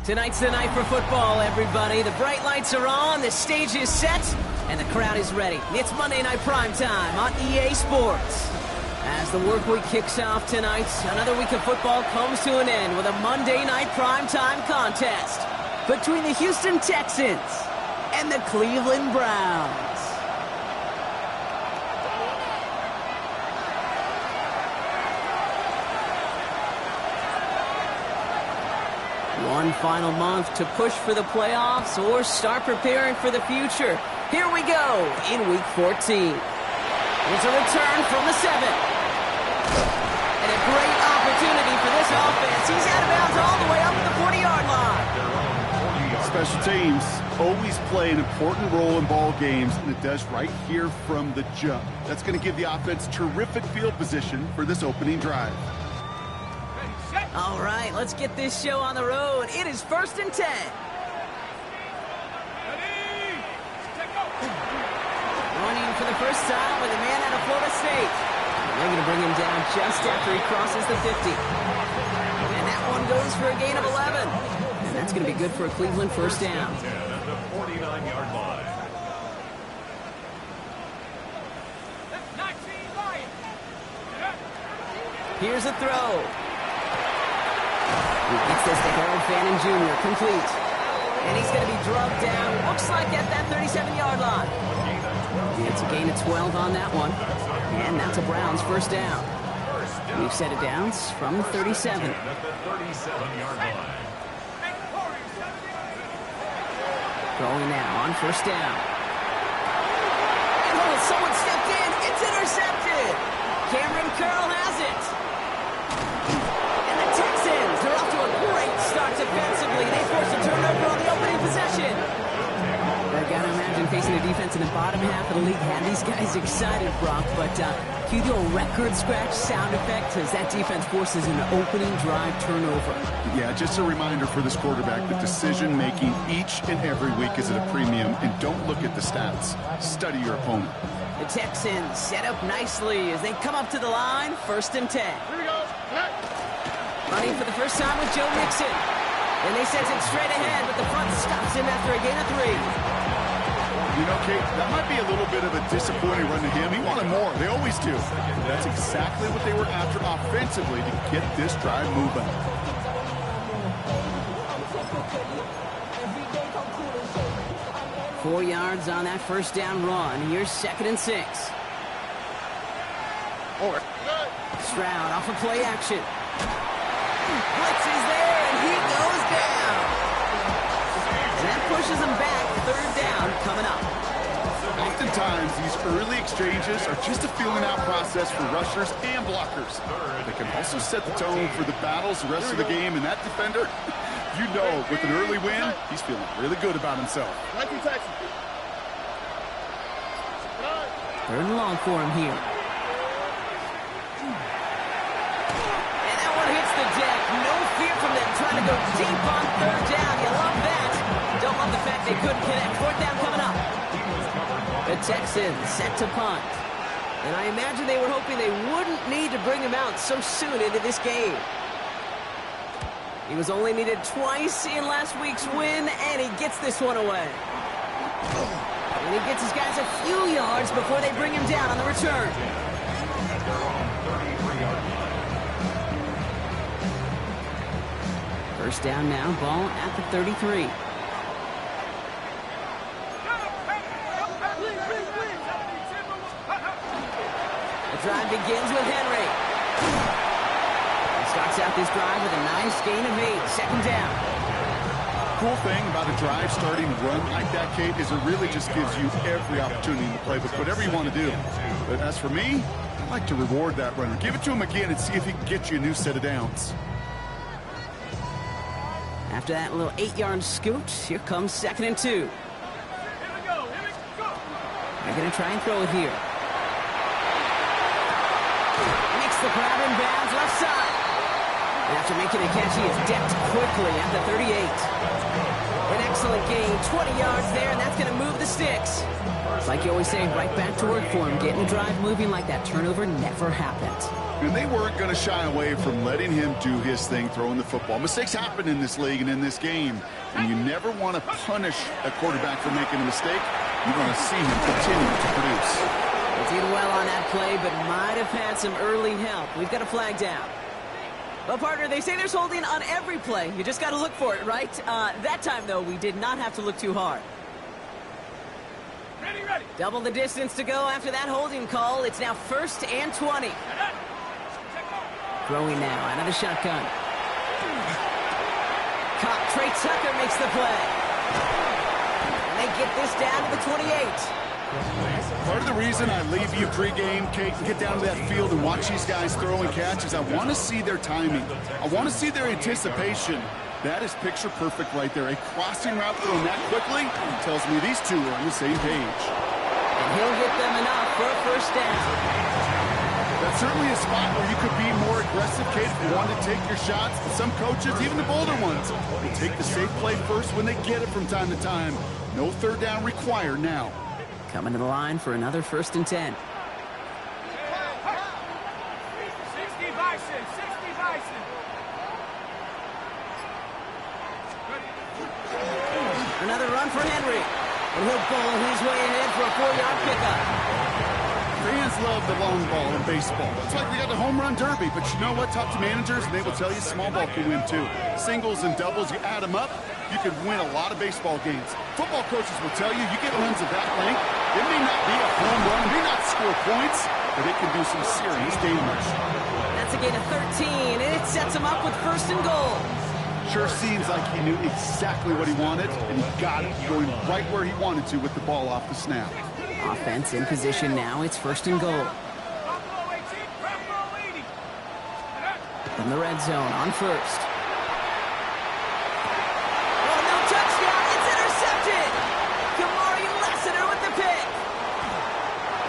Tonight's the night for football, everybody. The bright lights are on, the stage is set, and the crowd is ready. It's Monday Night Primetime on EA Sports. As the work week kicks off tonight, another week of football comes to an end with a Monday Night Primetime contest between the Houston Texans and the Cleveland Browns. One final month to push for the playoffs or start preparing for the future. Here we go in Week 14. It's a return from the 7. And a great opportunity for this offense. He's out of bounds all the way up at the 40-yard line. Special teams always play an important role in ball games, and it does right here from the jump. That's going to give the offense terrific field position for this opening drive. All right, let's get this show on the road. It is 1st and 10. Running for the first time with a man out of Florida State. They're going to bring him down just after he crosses the 50. And that one goes for a gain of 11. And that's going to be good for a Cleveland first down. At the 49-yard line. Here's a throw. He gets this to Harold Fannin Jr. complete. And he's going to be drugged down, looks like at that 37-yard line. It's a gain of 12 on that one. And that's a Browns first down. We've set it down from the 37. At the 37-yard line. Going now on first down. And someone stepped in. It's intercepted. Cameron Curl has it. And the Texans are off to a great start defensively. They force a turnover on the opening possession. I've got to imagine facing a defense in the bottom half of the league had these guys excited, Brock. But can you do a record scratch sound effect as that defense forces an opening drive turnover? Yeah, just a reminder for this quarterback that decision-making each and every week is at a premium, and don't look at the stats. Study your opponent. The Texans set up nicely as they come up to the line, 1st and 10. Here we go. Running for the first time with Joe Mixon. And they send it straight ahead, but the front stops him after a gain of 3. You know, Kate, that might be a little bit of a disappointing run to him. He wanted more. They always do. That's exactly what they were after offensively to get this drive moving. Four yards on that first down run. Here's 2nd and 6. Stroud off of play action. Blitz is there, and he goes down. And that pushes him back. 3rd down coming up. Oftentimes, these early exchanges are just a feeling out process for rushers and blockers. They can also set the tone for the battles the rest of the game, and that defender, you know, with an early win, he's feeling really good about himself. 3rd and long for him here. And that one hits the deck. No fear from them trying to go deep on 3rd down. You love that. Don't love the fact they couldn't connect. 4th down coming up. The Texans set to punt. And I imagine they were hoping they wouldn't need to bring him out so soon into this game. He was only needed twice in last week's win, and he gets this one away. And he gets his guys a few yards before they bring him down on the return. First down now, ball at the 33. The drive begins with Henry. He starts out this drive with a nice gain of 8. 2nd down. Cool thing about a drive starting run like that, Kate, is it really just gives you every opportunity to play with whatever you want to do. But as for me, I like to reward that runner. Give it to him again and see if he can get you a new set of downs. After that little 8-yard scoot, here comes 2nd and 2. They're going to try and throw it here. Makes the grab in bounds left side. After making a catch, he is decked quickly at the 38. An excellent gain, 20 yards there, and that's going to move the sticks. Like you always say, right back to work for him, getting the drive moving like that turnover never happened. And they weren't going to shy away from letting him do his thing, throwing the football. Mistakes happen in this league and in this game, and you never want to punish a quarterback for making a mistake. You want to see him continue to produce. He did well on that play, but might have had some early help. We've got a flag down. Well, partner, they say there's holding on every play. You just got to look for it, right? That time, though, we did not have to look too hard. Ready. Double the distance to go after that holding call. It's now 1st and 20. Throwing now out of the shotgun. Caught. Trey Tucker makes the play. And they get this down to the 28. Part of the reason I leave you pregame, Kate, and get down to that field and watch these guys throw and catch is I want to see their timing. I want to see their anticipation. That is picture perfect right there. A crossing route thrown that quickly tells me these two are on the same page. And he'll get them enough for a first down. That's certainly a spot where you could be more aggressive, Kate, if you want to take your shots. Some coaches, even the bolder ones, will take the safe play first when they get it from time to time. No third down required now. Coming to the line for another 1st and 10. 60 Bison. Another run for Henry. And he'll bowl his way ahead for a 4-yard pickup. Fans love the long ball in baseball. It's like we got the home run derby, but you know what? Talk to managers, and they will tell you small ball can win too. Singles and doubles, you add them up, you can win a lot of baseball games. Football coaches will tell you, you get runs of that length, it may not be a home run, it may not score points, but it can do some serious damage. That's a gain of 13, and it sets him up with 1st and goal. Sure seems like he knew exactly what he wanted, and he got it going right where he wanted to with the ball off the snap. Offense in position now. It's 1st and goal. From the red zone on 1st. Oh, no touchdown. It's intercepted. Kamari Lassiter with the pick.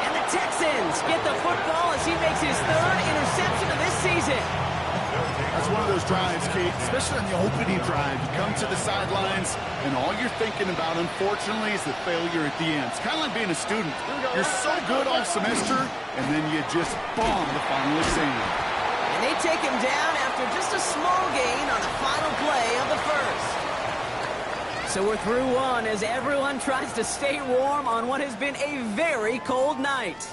And the Texans get the football as he makes his 3rd interception of this season. That's one of those drives, Kate, especially on the opening drive. You come to the sidelines, and all you're thinking about, unfortunately, is the failure at the end. It's kind of like being a student. You're so good all semester, and then you just bomb the final exam. And they take him down after just a small gain on the final play of the 1st. So we're through one as everyone tries to stay warm on what has been a very cold night.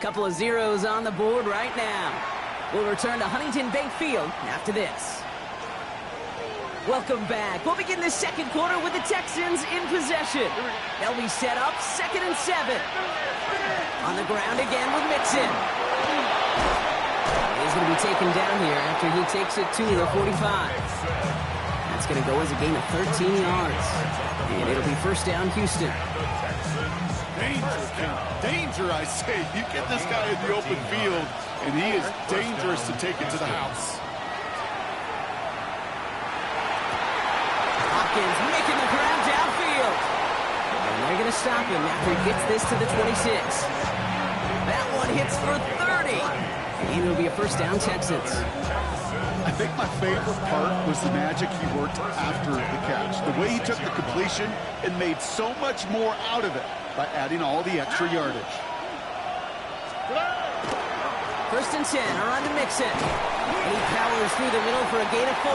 Couple of zeros on the board right now. We'll return to Huntington Bank Field after this. Welcome back. We'll begin the 2nd quarter with the Texans in possession. They'll be set up 2nd and 7. On the ground again with Mixon. He's going to be taken down here after he takes it to the 45. That's going to go as a gain of 13 yards. And it'll be 1st down, Houston. Danger, I say. You get this guy in the open field, and he is dangerous to take it to the house. Hopkins making the grab downfield. And they're going to stop him after he gets this to the 26. That one hits for 30. And it'll be a 1st down, Texans. I think my favorite part was the magic he worked after the catch. The way he took the completion and made so much more out of it by adding all the extra yardage. 1st and 10, around to Mixon. And he powers through the middle for a gain of 4.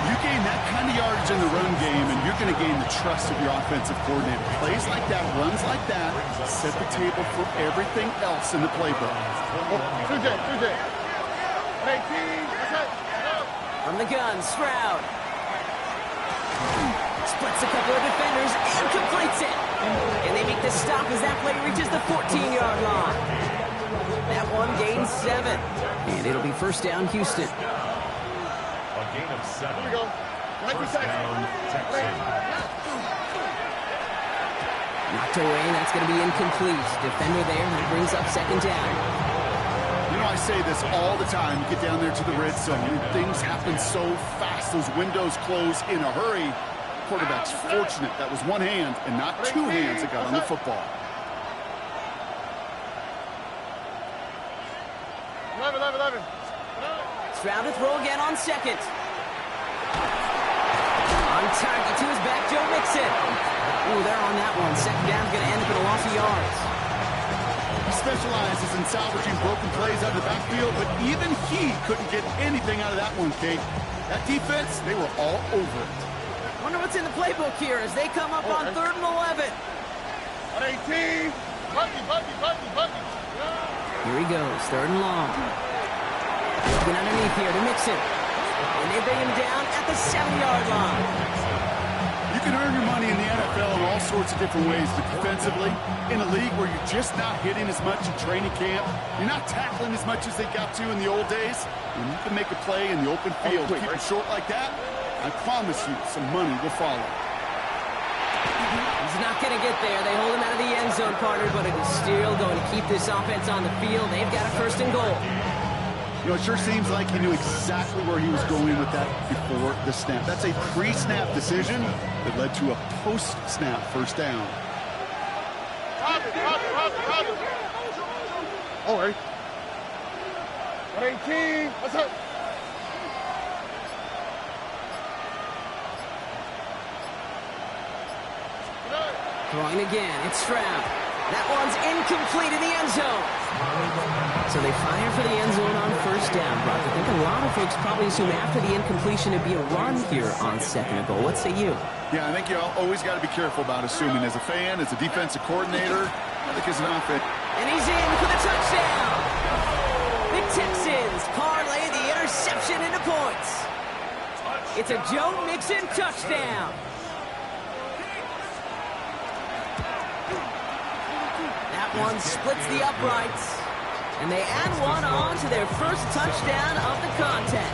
You gain that kind of yardage in the run game, and you're going to gain the trust of your offensive coordinator. Plays like that, runs like that, set the table for everything else in the playbook. From the gun, Stroud. Splits a couple of defenders and completes it. And they make the stop as that play reaches the 14-yard line. That one gains 7. And it'll be 1st down, Houston. A gain of 7. Here we go. 1st down, Texans. Knocked away, that's going to be incomplete. Defender there, that brings up 2nd down. You know, I say this all the time. You get down there to the red zone, and things happen so fast. Those windows close in a hurry. Quarterback's fortunate that was one hand and not two hands that got on the football. 11. Stroud to throw again on second. On target to his back, Joe Mixon. Ooh, they're on that one. Second down's going to end up in a loss of yards. He specializes in salvaging broken plays out of the backfield, but even he couldn't get anything out of that one, Kate. That defense, they were all over it. Wonder what's in the playbook here as they come up on 3rd and 11. 18. Buggy. Here he goes, 3rd and long. Looking underneath here to Mixon. And they bring him down at the 7-yard line. You can earn your money in the NFL in all sorts of different ways, but defensively, in a league where you're just not hitting as much in training camp, you're not tackling as much as they got to in the old days, when you can make a play in the open field, keep it short like that, I promise you some money will follow. He's not going to get there. They hold him out of the end zone, partner, but it is still going to keep this offense on the field. They've got a 1st and goal. You know, it sure seems like he knew exactly where he was going with that before the snap. That's a pre-snap decision that led to a post-snap 1st down. All right. 18. What's up? Throwing again. It's Stroud. That one's incomplete in the end zone. So they fire for the end zone on 1st down, Brock. I think a lot of folks probably assume after the incompletion it'd be a run here on 2nd and goal. What say you? Yeah, I think you always got to be careful about assuming as a fan, as a defensive coordinator, I think as an offense. And he's in for the touchdown. The Texans parlay the interception into points. It's a Joe Mixon touchdown. That one splits the uprights. And they add one on to their 1st touchdown of the contest.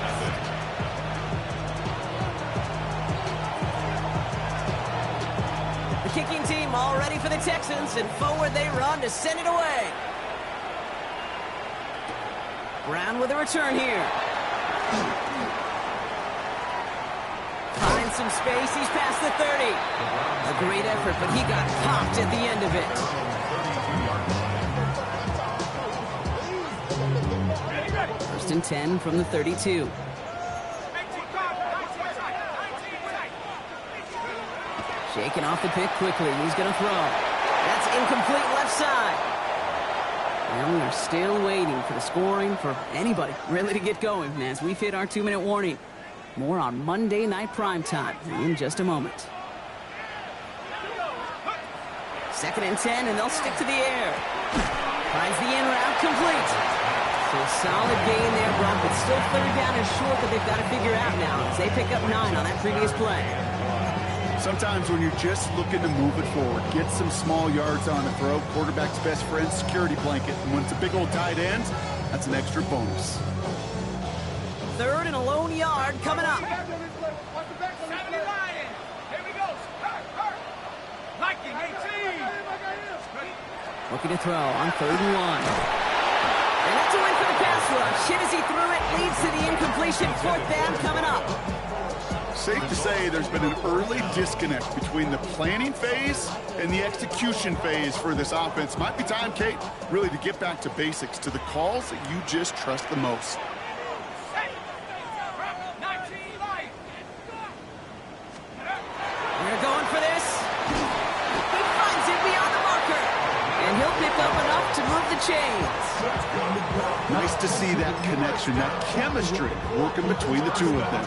The kicking team all ready for the Texans, and forward they run to send it away. Brown with a return here. Finds some space. He's past the 30. A great effort, but he got popped at the end of it. 1st and 10 from the 32. Shaking off the pick quickly. He's going to throw. That's incomplete left side. And we're still waiting for the scoring for anybody really to get going as we've hit our 2-minute warning. More on Monday Night Primetime in just a moment. 2nd and 10, and they'll stick to the air. Finds the in route complete. So a solid gain there, Brock, but still 3rd down and short that they've got to figure out now as they pick up 9 on that previous play. Sometimes when you're just looking to move it forward, get some small yards on the throw, quarterback's best friend, security blanket. And when it's a big old tight end, that's an extra bonus. 3rd and a lone yard coming up. 70 Lion. Here we go. Liking 18. Looking to throw on 3rd and 1. And that's a win for the pass rush. Hit as he threw it, leads to the incompletion. 4th down coming up. Safe to say there's been an early disconnect between the planning phase and the execution phase for this offense. Might be time, Kate, really to get back to basics, to the calls that you just trust the most. They're going for this. He finds it beyond the marker. And he'll pick up enough to move the chains. Nice to see that connection, that chemistry working between the two of them.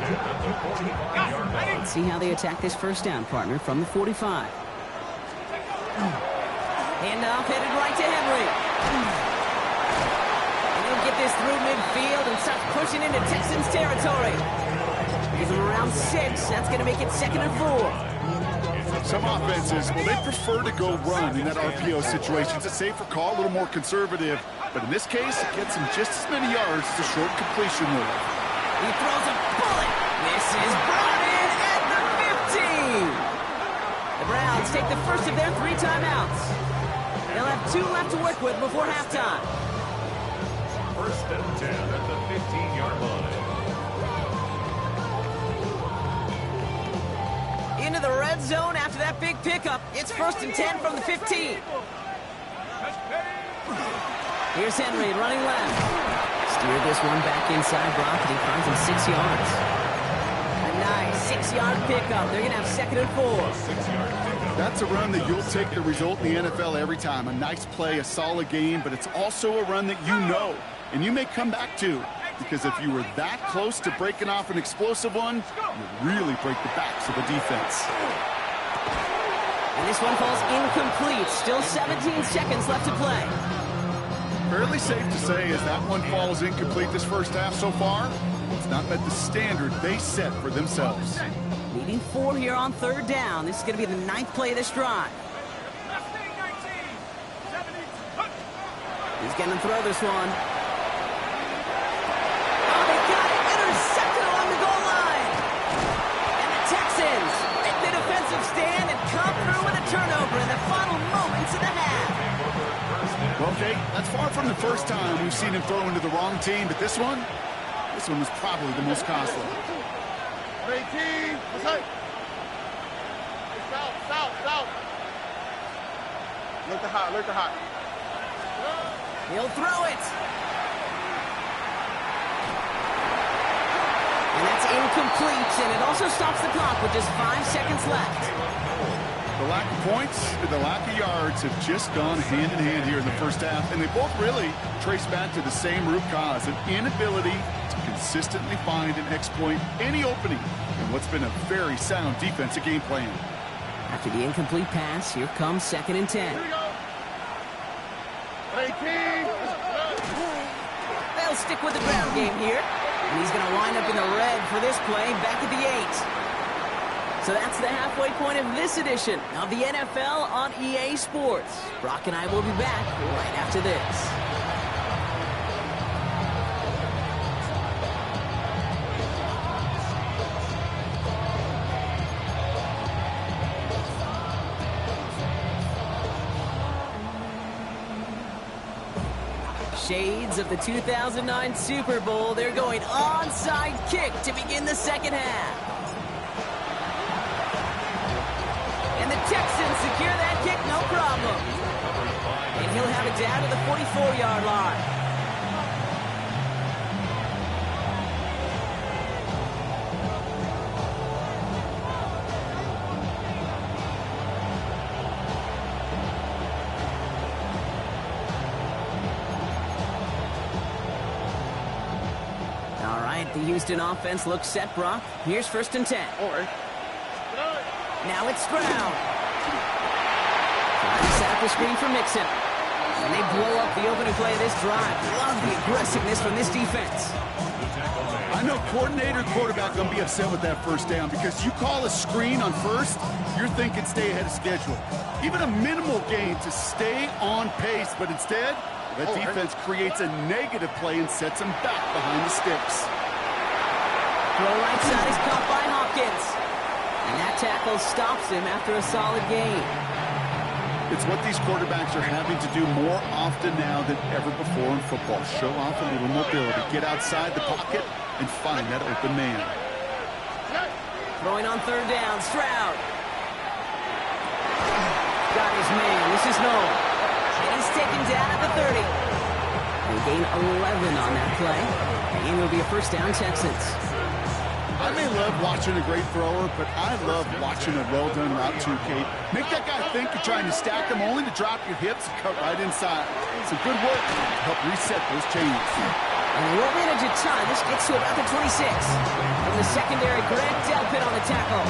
Let's see how they attack this 1st down, partner, from the 45. Handoff headed right to Henry. And he'll get this through midfield and start pushing into Texans territory. Gives him around 6. That's going to make it 2nd and 4. Some offenses, well, they prefer to go run in that RPO situation. It's a safer call, a little more conservative. But in this case, it gets him just as many yards as a short completion move. He throws a bullet. This is brought in at the 15. The Browns take the first of their 3 timeouts. They'll have 2 left to work with before halftime. 1st and 10 at the 15-yard line. Into the red zone after that big pickup. It's 1st and 10 from the 15. Here's Henry running left. Steer this one back inside Brock, and he finds him 6 yards. A nice 6-yard pickup. They're going to have 2nd and 4. That's a run that you'll take the result in the NFL every time. A nice play, a solid game, but it's also a run that you know, and you may come back to. Because if you were that close to breaking off an explosive one, you really break the backs of the defense. And this one falls incomplete. Still 17 seconds left to play. Fairly safe to say as that one falls incomplete this first half so far, it's not met the standard they set for themselves. Needing 4 here on 3rd down. This is going to be the 9th play of this drive. He's going to throw this one. Stand and come through with a turnover in the final moments of the half. Well, Jake, that's far from the first time we've seen him throw into the wrong team, but this one was probably the most costly. South. Look the hot. He'll throw it. And that's incomplete, and it also stops the clock with just 5 seconds left. The lack of points and the lack of yards have just gone hand in hand here in the first half, and they both really trace back to the same root cause, an inability to consistently find and exploit any opening in what's been a very sound defensive game plan. After the incomplete pass, here comes 2nd and 10. They'll stick with the ground game here. And he's going to wind up in the red for this play back at the 8. So that's the halfway point of this edition of the NFL on EA Sports. Brock and I will be back right after this. Shades of the 2009 Super Bowl. They're going onside kick to begin the 2nd half. And the Texans secure that kick, no problem. And he'll have it down to the 44-yard line. The Houston offense looks set, Brock. Here's 1st and 10. All right. Now it's Stroud. Trying to set up the screen for Mixon. And they blow up the opening play of this drive. Love the aggressiveness from this defense. I know coordinator quarterback going to be upset with that first down because you call a screen on first, you're thinking stay ahead of schedule. Even a minimal gain to stay on pace, but instead, that defense creates a negative play and sets them back behind the sticks. Throw right side is caught by Hopkins. And that tackle stops him after a solid gain. It's what these quarterbacks are having to do more often now than ever before in football. Show off a little mobility, get outside the pocket, and find that open man. Throwing on 3rd down, Stroud. Got his man, this is Noel. And he's taken down at the 30. They gain 11 on that play. And it'll be a 1st down, Texans. I may love watching a great thrower, but I love watching a well-done route too, Kate. Make that guy think you're trying to stack him only to drop your hips and cut right inside. Some good work to help reset those chains. And we'll manage a time. This gets to about the 26. From the secondary, Greg Delpit on the tackle.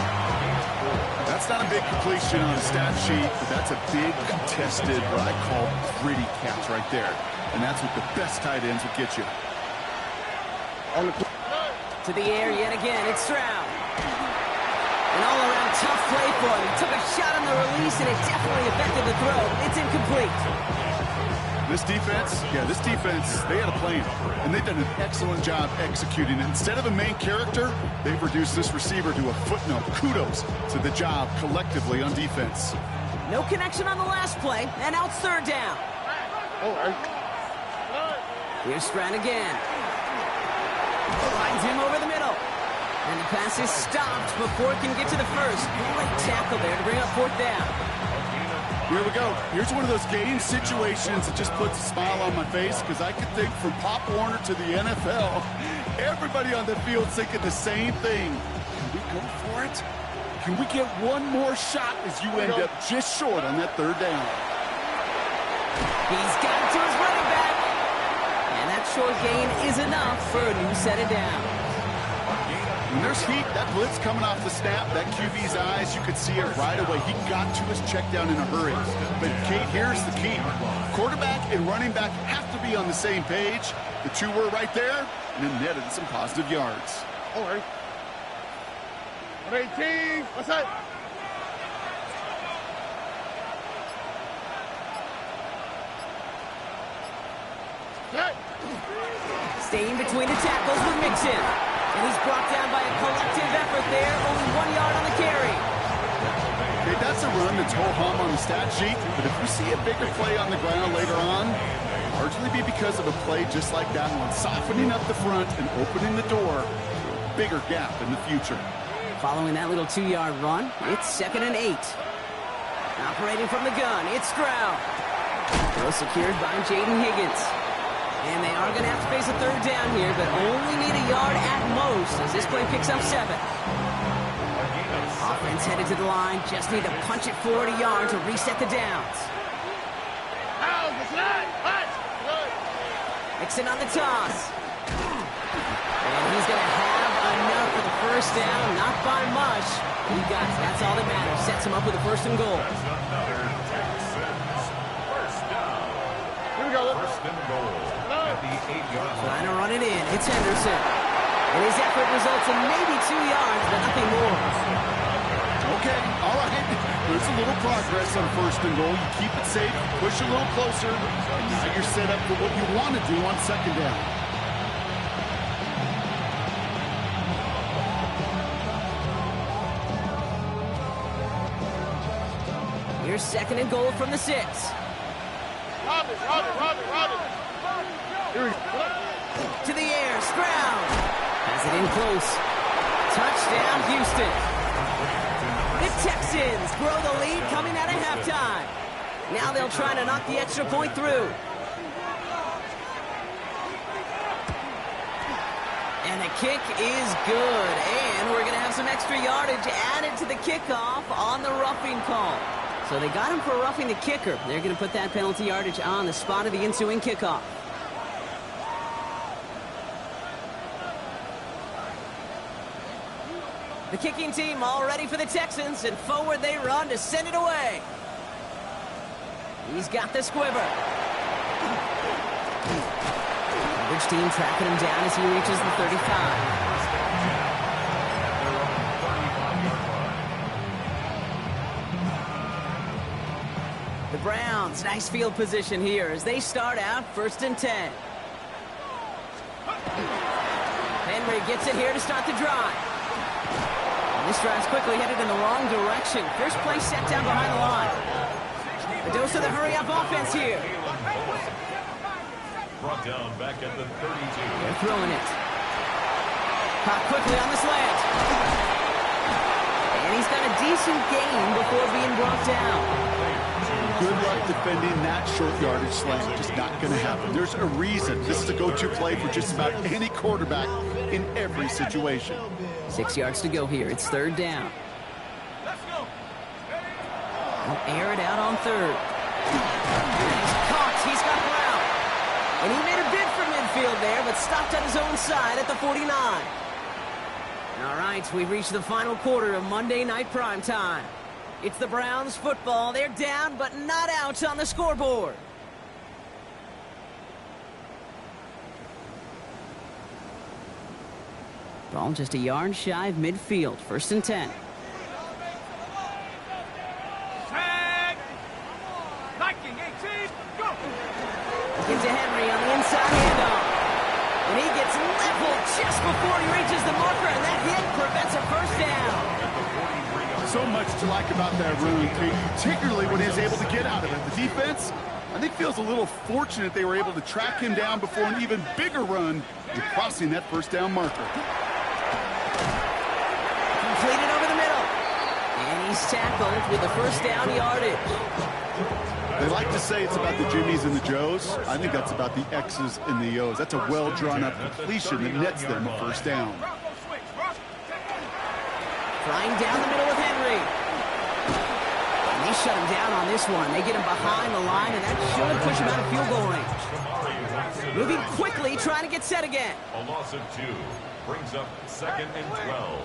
That's not a big completion on a stat sheet, but that's a big contested, what I call gritty catch right there. And that's what the best tight ends will get you. To the air yet again, it's Stroud. An all-around tough play for him. He took a shot on the release, and it definitely affected the throw. It's incomplete. This defense, they had a plan, and they've done an excellent job executing it. Instead of a main character, they've reduced this receiver to a footnote. Kudos to the job collectively on defense. No connection on the last play, and now it's 3rd down. All right. Here's Stroud again. Finds him over the middle. And the pass is stopped before it can get to the 1st. Great tackle there to bring up 4th down. Here we go. Here's one of those game situations that just puts a smile on my face because I could think from Pop Warner to the NFL, everybody on the field thinking the same thing. Can we go for it? Can we get one more shot as you end up just short on that third down? He's got it to his running back. And that short gain is enough for a new set of downs. When there's heat, that blitz coming off the snap, that QB's eyes, you could see it right away. He got to his check down in a hurry. But, Kate, here's the key. Quarterback and running back have to be on the same page. The two were right there, and it netted some positive yards. All right. 118. What's that? Staying between the tackles with Mixon. And he's brought down by a collective effort there. Only 1 yard on the carry. Okay, that's a run that's ho-hum on the stat sheet. But if we see a bigger play on the ground later on, largely be because of a play just like that one, softening up the front and opening the door to a bigger gap in the future. Following that little 2-yard run, it's 2nd and 8. Operating from the gun, it's Stroud. Well secured by Jaden Higgins. And they are going to have to face a third down here, but only need a yard at most as this play picks up 7. Offense headed to the line, just need to punch it forward a yard to reset the downs. Mixon on the toss. And he's going to have enough for the first down, not by much. He got it. That's all that matters. Sets him up with a 1st and goal. Here we go. 1st and goal at the 8-yard line. Trying to run it in. It's Henderson. And his effort results in maybe 2 yards, but nothing more. Okay, all right. There's a little progress on 1st and goal. You keep it safe, push a little closer, and now you're set up for what you want to do on 2nd down. Here's 2nd and goal from the 6. Robin. To the air, Stroud. Has it in close. Touchdown, Houston. The Texans grow the lead coming out of halftime. Now they'll try to knock the extra point through. And the kick is good. And we're going to have some extra yardage added to the kickoff on the roughing call. So they got him for roughing the kicker. They're going to put that penalty yardage on the spot of the ensuing kickoff. The kicking team all ready for the Texans, and forward they run to send it away. He's got the squiver. Coverage team tracking him down as he reaches the 35. The Browns, nice field position here as they start out 1st and 10. Henry gets it here to start the drive. And this drive's quickly headed in the wrong direction. First play set down behind the line. A dose of the hurry-up offense here. Brought down back at the 32. They're throwing it. Caught quickly on the slant. And he's got a decent gain before being brought down. Good luck defending that short yardage slant. Just not going to happen. There's a reason. This is a go-to play for just about any quarterback in every situation. 6 yards to go here. It's 3rd down. They'll air it out on 3rd. He's caught. He's got Brown. And he made a bid for midfield there, but stopped on his own side at the 49. All right, we've reached the final quarter of Monday Night Primetime. It's the Browns football. They're down, but not out on the scoreboard. Ball just a yard shy of midfield. 1st and 10. Tag. Viking 18. Go. Into Henry on the inside handoff. And he gets leveled just before he reaches the marker, and that hit prevents a 1st down. So much to like about that run, particularly when he was able to get out of it. The defense, I think, feels a little fortunate they were able to track him down before an even bigger run and crossing that 1st down marker. Completed over the middle. And he's tackled with the 1st down yardage. They like to say it's about the Jimmies and the Joes. I think that's about the X's and the O's. That's a well-drawn-up completion that nets them a first down. Flying down the middle with Henry. And they shut him down on this one. They get him behind the line, and that should push him out of field goal range. Moving quickly, trying to get set again. A loss of 2 brings up 2nd and 12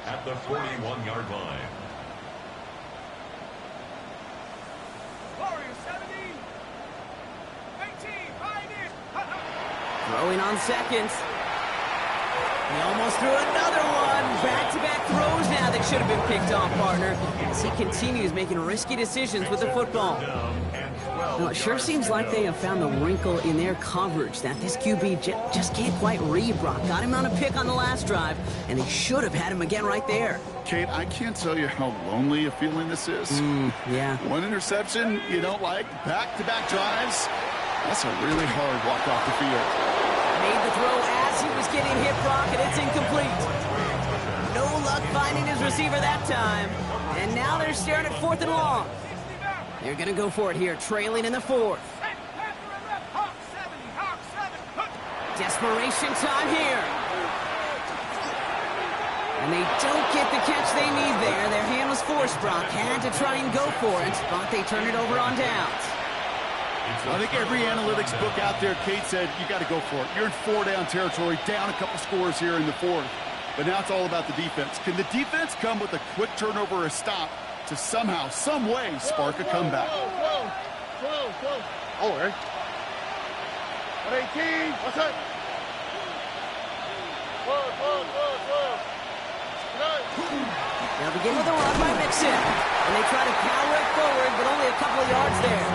at the 41-yard line. Throwing on seconds. He almost threw another one. Back-to-back throws now that should have been picked off, partner, as he continues making risky decisions with the football. Now, it sure seems like they have found the wrinkle in their coverage that this QB just can't quite read, Brock. Got him on a pick on the last drive, and they should have had him again right there. Kate, I can't tell you how lonely a feeling this is. Yeah. One interception you don't like, back-to-back drives. That's a really hard walk off the field. Made the throw as he was getting hit, Brock, and it's incomplete. No luck finding his receiver that time. And now they're staring at 4th and long. They're going to go for it here, trailing in the 4th. Desperation time here. And they don't get the catch they need there. Their hand was forced, Brock. Had to try and go for it, but they turn it over on downs. I think every analytics book out there, Kate said, you got to go for it. You're in 4-down territory, down a couple scores here in the 4th. But now it's all about the defense. Can the defense come with a quick turnover or a stop to somehow, some way, spark a comeback? Oh, Eric. 18. What's up? They'll begin with a run by Mixon. And they try to power it forward, but only a couple of yards there.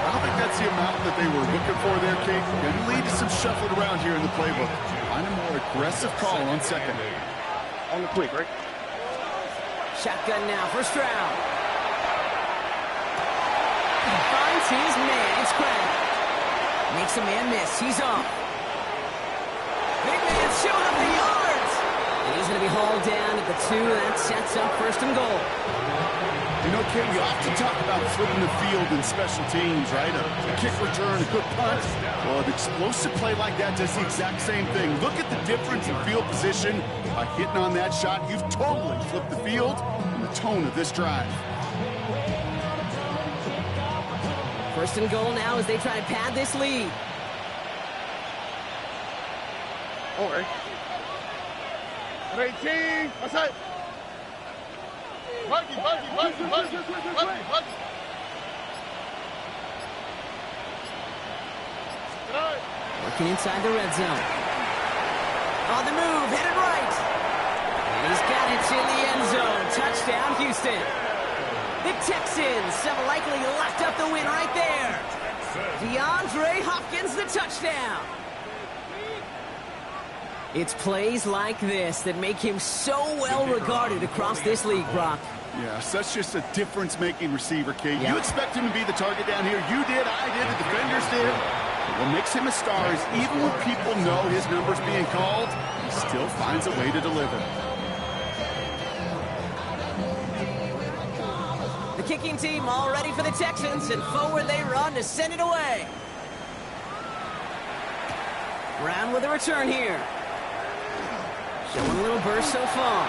I don't think that's the amount that they were looking for there, Kate. Going to lead to some shuffling around here in the playbook. Find a more aggressive call on second. On the quick, right? Shotgun now for Stroud. Finds his man. It's Craig. Makes a man miss. He's off. Big man's showing up the yards. And he's going to be hauled down at the 2. That sets up 1st and goal. You know, Kate, we often talk about flipping the field in special teams, right? A kick return, a good punt. Well, an explosive play like that does the exact same thing. Look at the difference in field position. By hitting on that shot, you've totally flipped the field and the tone of this drive. 1st and goal now as they try to pad this lead. All right. 18. What's up? Buggy. Working inside the red zone. On the move, headed right. And he's got it in the end zone. Touchdown, Houston. The Texans have likely locked up the win right there. DeAndre Hopkins, the touchdown. It's plays like this that make him so well regarded across this league, Brock. Yeah, such just a difference-making receiver, Kate. You expect him to be the target down here. You did, I did, the defenders did. But what makes him a star is even when people know his number's being called, he still finds a way to deliver. The kicking team all ready for the Texans, and forward they run to send it away. Brown with a return here. Showing a little burst so far.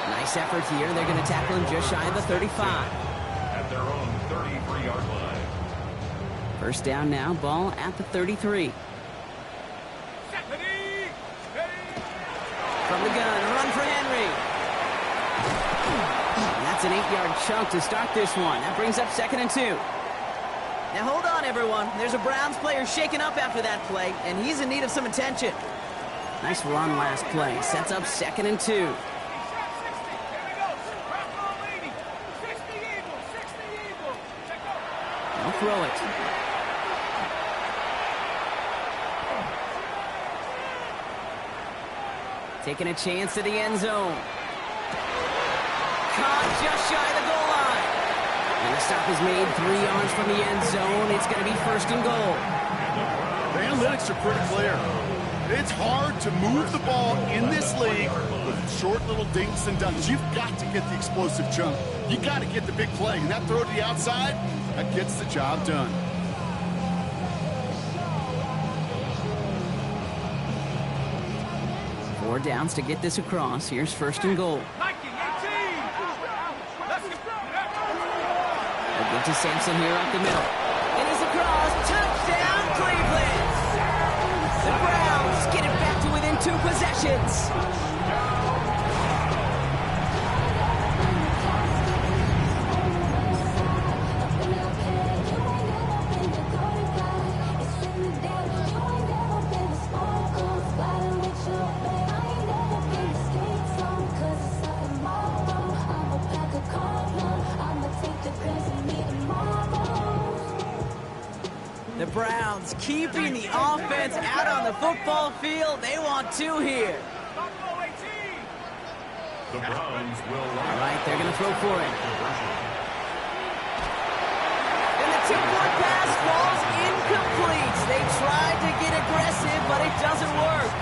Nice effort here. They're going to tackle him just shy of the 35. At their own 33-yard line. 1st down now, ball at the 33. From the gun, run for Henry. And that's an 8-yard chunk to start this one. That brings up 2nd and 2. Now hold on, everyone. There's a Browns player shaken up after that play, and he's in need of some attention. Nice run last play. Sets up 2nd and 2. They'll throw it. Taking a chance to the end zone. Caught just shy of the goal line. And the stop is made 3 yards from the end zone. It's going to be 1st and goal. The analytics are pretty clear. It's hard to move the ball in this league with short little dinks and dunks. You've got to get the explosive chunk. You got to get the big play. And that throw to the outside, that gets the job done. Four downs to get this across. Here's first and goal. They'll give to Sampson here up the middle. And he's across. Touchdown, Cleveland! The Browns get it back to within 2 possessions. The Browns keeping the offense out on the football field. They want 2 here. The Browns will. All right, they're going to throw for it. And the 2-point pass falls incomplete. They tried to get aggressive, but it doesn't work.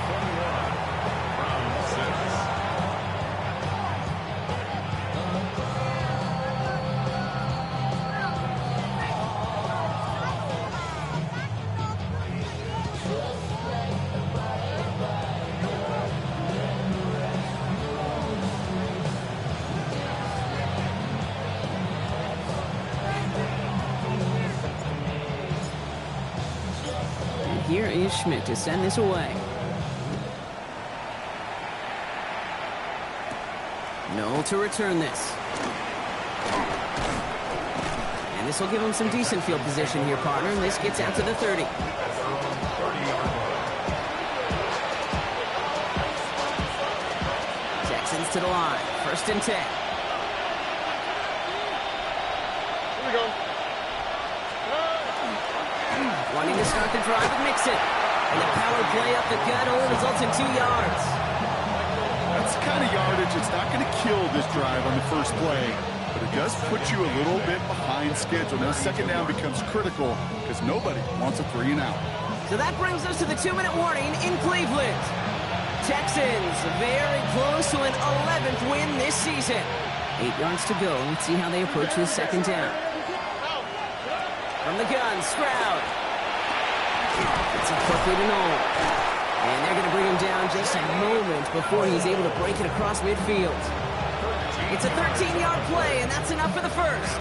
Here is Schmidt to send this away. Knoll to return this. And this will give him some decent field position here, partner. And this gets out to the 30. Texans to the line. First and 10. Here we go. Wanting to start the drive with Mixon. And the power play up the gut only results in 2 yards. That's the kind of yardage that's not going to kill this drive on the first play, but it does put you a little bit behind schedule. Now second down becomes critical because nobody wants a 3 and out. So that brings us to the 2-minute warning in Cleveland. Texans very close to an 11th win this season. 8 yards to go. Let's see how they approach this second down. From the gun, Stroud. It's a quickly to Knoll. And they're going to bring him down just a moment before he's able to break it across midfield. It's a 13-yard play, and that's enough for the first.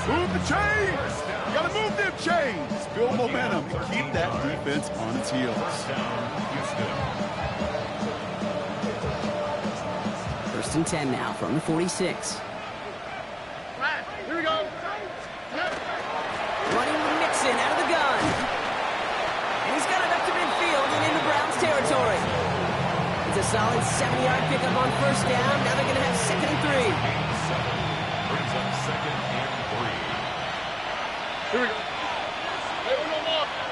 Move the chains! You got to move them chains! Build momentum and keep that defense on its heels. First and 10 now from the 46. Here we go. Running with Mixon out of the gun. And he's got it up to midfield and into Browns territory. It's a solid 70-yard pickup on first down. Now they're going to have second and 3. Brings up second and 3. Here we go.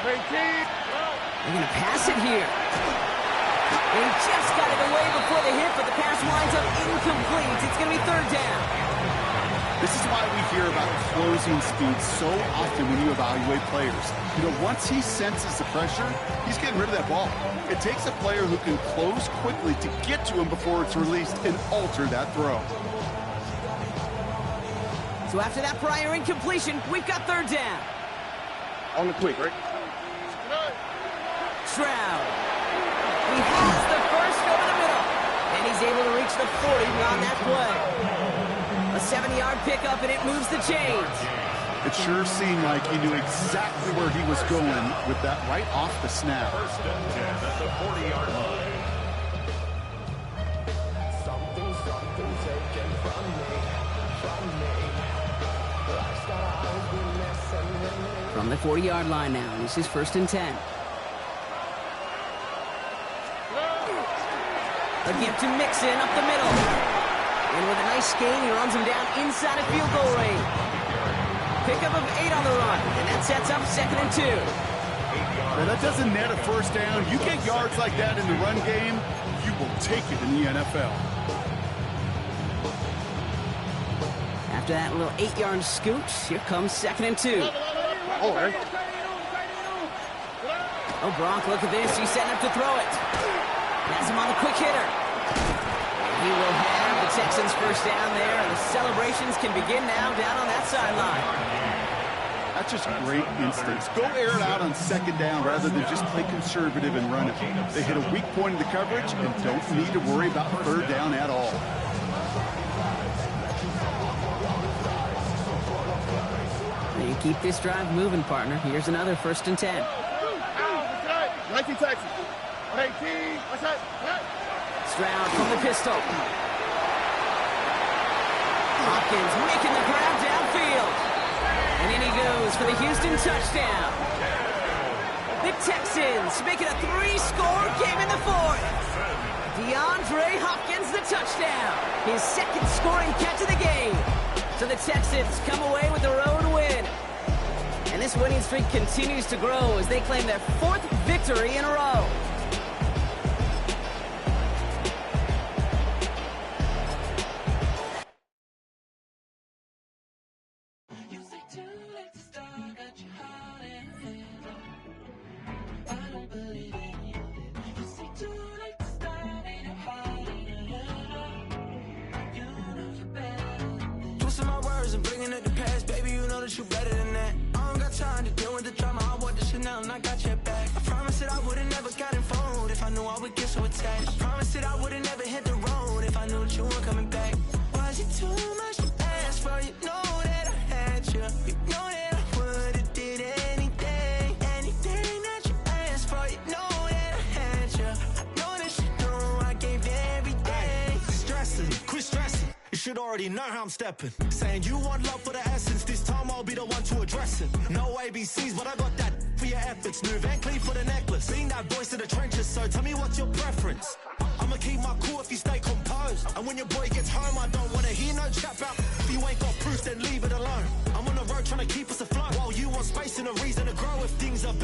Maintain. They're going to pass it here. And he just got it away before the hit, but the pass winds up incomplete. It's going to be third down. This is why we hear about closing speed so often when you evaluate players. You know, once he senses the pressure, he's getting rid of that ball. It takes a player who can close quickly to get to him before it's released and alter that throw. So after that prior incompletion, we've got third down. On the quick, right? Stroud. He has the first over the middle. And he's able to reach the 40 on that play. A 70-yard pickup, and it moves the chains. It sure seemed like he knew exactly where he was going with that right off the snap. First and 10 at the 40-yard line. From the 40-yard line now, this is first and 10. A give to Mixon up the middle. And with a nice gain, he runs him down inside of field goal range. Pickup of 8 on the run, and that sets up second and 2. Well, that doesn't net a first down. You get yards like that in the run game, you will take it in the NFL. After that little 8-yard scoot, here comes second and 2. Oh, right. Oh, Gronk, look at this. He's setting up to throw it. Has him on the quick hitter. He will have the Texans first down there, and the celebrations can begin now down on that sideline. That's just great instincts. Go air it out on second down rather than just play conservative and run it. They hit a weak point in the coverage and don't need to worry about third down at all. You keep this drive moving, partner. Here's another 1st and 10. 19 Texans. 18. What's that? Stroud from the pistol. Hopkins making the grab downfield. And in he goes for the Houston touchdown. The Texans make it a 3-score game in the 4th. DeAndre Hopkins, the touchdown. His 2nd scoring catch of the game. So the Texans come away with their own win. And this winning streak continues to grow as they claim their 4th victory in a row. Twisting my words and bringing it to pass, baby, you know that you better than that. I don't got time to deal with the drama, I want the Chanel and I got your back. I promise that I would've never got involved if I knew I would get so attached. I promise that I would've never hit the road if I knew that you weren't coming back. Was it too much to ask for? You know that I had you. You know that I would've did anything that you asked for. You know that I had you. I know that you know I gave everything. Stressing, quit stressing. You should already know how I'm stepping. Saying you want love for the essence, this time I'll be the one to address it. No ABCs, but I got that for your efforts. New Van Cleef for the necklace. Being that voice in the trenches, so tell me what's your preference. I'ma keep my cool if you stay composed. And when your boy gets home, I don't wanna hear no chat about. If you ain't got proof, then leave it alone. I'm on the road trying to keep us afloat, while you want space and a reason to grow if things are